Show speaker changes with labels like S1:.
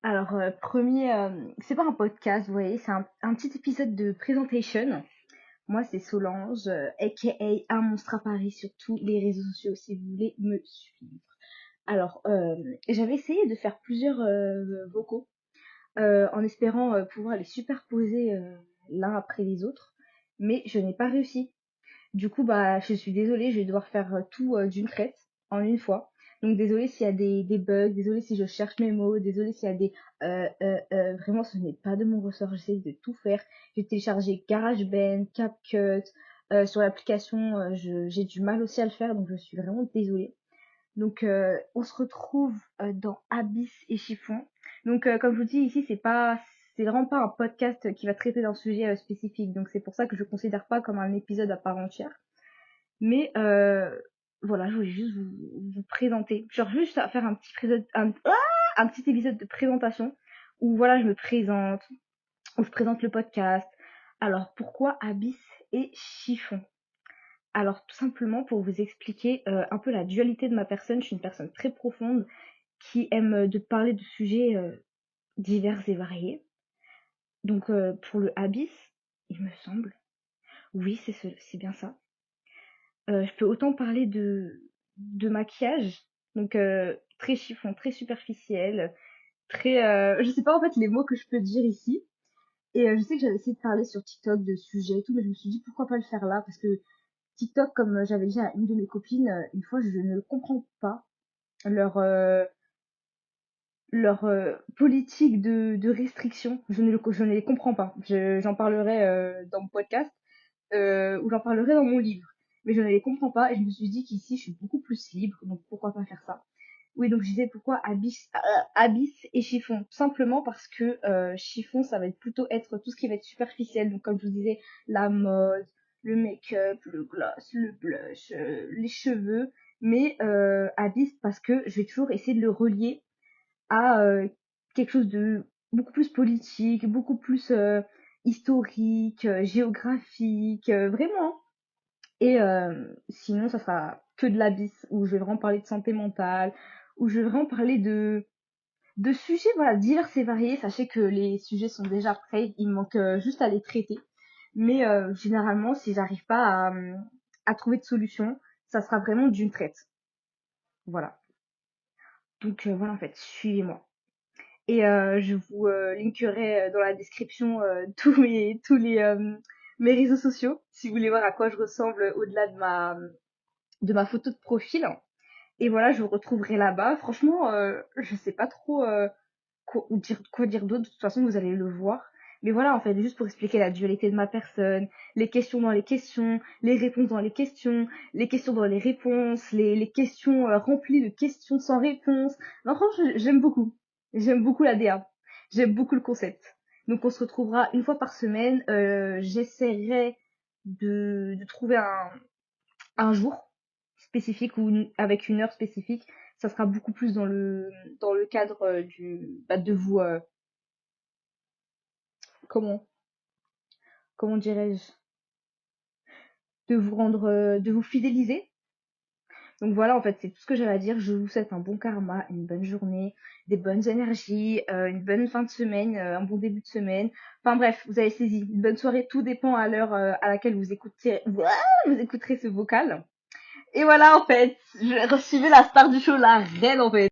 S1: Alors, premier, c'est pas un podcast, vous voyez, c'est un petit épisode de présentation. Moi, c'est Solange, aka un monstre à Paris sur tous les réseaux sociaux si vous voulez me suivre. Alors, j'avais essayé de faire plusieurs vocaux en espérant pouvoir les superposer l'un après les autres, mais je n'ai pas réussi. Du coup, bah, je suis désolée, je vais devoir faire tout d'une traite, en une fois. Donc, désolée s'il y a des bugs, désolée si je cherche mes mots, désolée s'il y a des... vraiment, ce n'est pas de mon ressort, j'essaie de tout faire. J'ai téléchargé GarageBand, CapCut, sur l'application, j'ai du mal aussi à le faire, donc je suis vraiment désolée. Donc, on se retrouve dans Abyss et Chiffon. Donc, comme je vous dis ici, c'est vraiment pas un podcast qui va traiter d'un sujet spécifique. Donc, c'est pour ça que je considère pas comme un épisode à part entière. Mais voilà, je voulais juste vous présenter. Genre juste à faire un petit épisode de présentation où voilà, je me présente, où je présente le podcast. Alors pourquoi Abyss et Chiffon? Alors tout simplement pour vous expliquer un peu la dualité de ma personne. Je suis une personne très profonde qui aime de parler de sujets divers et variés. Donc pour le Abyss, il me semble, oui c'est bien ça. Je peux autant parler de maquillage, donc très chiffon, très superficiel, très je sais pas en fait les mots que je peux dire ici. Et je sais que j'avais essayé de parler sur TikTok de sujets et tout, mais je me suis dit pourquoi pas le faire là, parce que TikTok, comme j'avais dit à une de mes copines, une fois, je ne comprends pas leur politique de restriction. Je ne les comprends pas. J'en parlerai dans mon podcast ou j'en parlerai dans mon livre. Mais je ne les comprends pas et je me suis dit qu'ici je suis beaucoup plus libre, donc pourquoi pas faire ça. Oui, donc je disais pourquoi Abyss et chiffon. Tout simplement parce que chiffon, ça va être plutôt être tout ce qui va être superficiel. Donc comme je vous disais, la mode, le make-up, le gloss, le blush, les cheveux. Mais Abyss parce que je vais toujours essayer de le relier à quelque chose de beaucoup plus politique, beaucoup plus historique, géographique, vraiment. Et sinon, ça sera que de l'abysse, où je vais vraiment parler de santé mentale, où je vais vraiment parler de sujets voilà, divers et variés. Sachez que les sujets sont déjà prêts, il me manque juste à les traiter. Mais généralement, si j'arrive pas à trouver de solution, ça sera vraiment d'une traite. Voilà. Donc voilà, en fait, suivez-moi. Et je vous linkerai dans la description mes réseaux sociaux, si vous voulez voir à quoi je ressemble au-delà de ma photo de profil. Et voilà, je vous retrouverai là-bas. Franchement, je sais pas trop quoi dire d'autre. De toute façon, vous allez le voir. Mais voilà, en fait, juste pour expliquer la dualité de ma personne, les questions dans les questions, les réponses dans les questions dans les réponses, les questions remplies de questions sans réponse. Non, franchement, j'aime beaucoup. J'aime beaucoup la DA. J'aime beaucoup le concept. Donc, on se retrouvera une fois par semaine. J'essaierai de trouver un jour spécifique ou avec une heure spécifique, ça sera beaucoup plus dans le cadre de vous comment comment dirais-je, de vous fidéliser. Donc voilà, en fait, c'est tout ce que j'avais à dire. Je vous souhaite un bon karma, une bonne journée, des bonnes énergies, une bonne fin de semaine, un bon début de semaine. Enfin bref, vous avez saisi. Une bonne soirée, tout dépend à l'heure à laquelle vous écouterez ce vocal. Et voilà, en fait, je recevais la star du show, la reine, en fait.